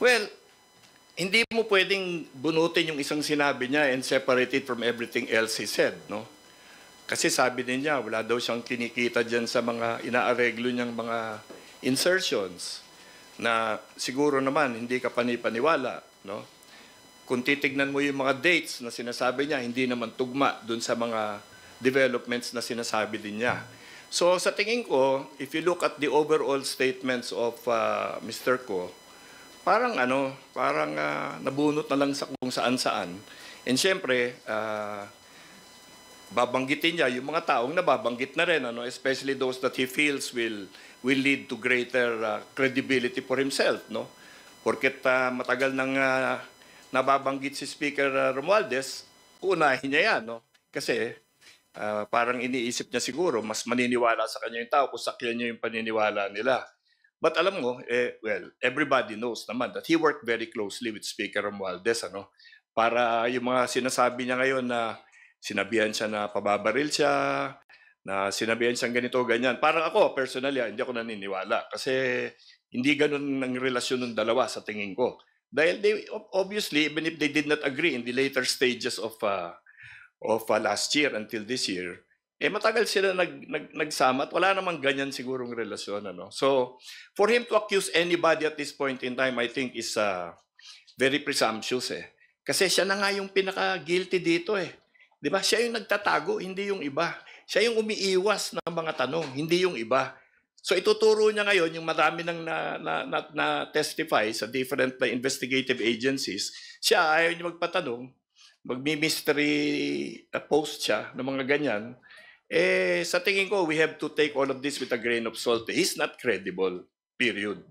Well, hindi mo pwedeng bunutin yung isang sinabi niya and separate it from everything else he said, no? Kasi sabi din niya, wala daw siyang kinikita dyan sa mga inaareglo niyang mga insertions na siguro naman hindi ka panipaniwala, no? Kung titignan mo yung mga dates na sinasabi niya, hindi naman tugma dun sa mga developments na sinasabi din niya. So sa tingin ko, if you look at the overall statements of Mr. Ko, parang nabunot na lang sa kung saan-saan. And syempre, babanggitin niya yung mga taong nababanggit na rin, ano, especially those that he feels will lead to greater credibility for himself, no? Porket matagal nang nababanggit si Speaker Romualdez, unahin niya yan, no? Kasi parang iniisip niya siguro mas maniniwala sa kanya yung tao kung sakyan niya yung paniniwala nila. But alam mo, well, everybody knows naman that he worked very closely with Speaker Romualdez, ano? Para yung mga sinasabi niya ngayon na sinabihan siya na pababaril siya, na sinabihan siyang ganito, ganyan. Parang ako, personally, hindi ako naniniwala. Kasi hindi ganun ang relasyon ng dalawa sa tingin ko. Dahil they, obviously, even if they did not agree in the later stages of last year until this year, matagal sila nagsama at wala namang ganyan sigurong relasyon. Ano? So, for him to accuse anybody at this point in time, I think is very presumptuous. Kasi siya na nga yung pinaka-guilty dito. Di ba? Siya yung nagtatago, hindi yung iba. Siya yung umiiwas ng mga tanong, hindi yung iba. So ituturo niya ngayon yung marami nang na-testify sa different investigative agencies. Siya ayaw niya magpatanong, magmi-mystery post siya ng mga ganyan. Sa tingin ko, we have to take all of this with a grain of salt. He's not credible, period.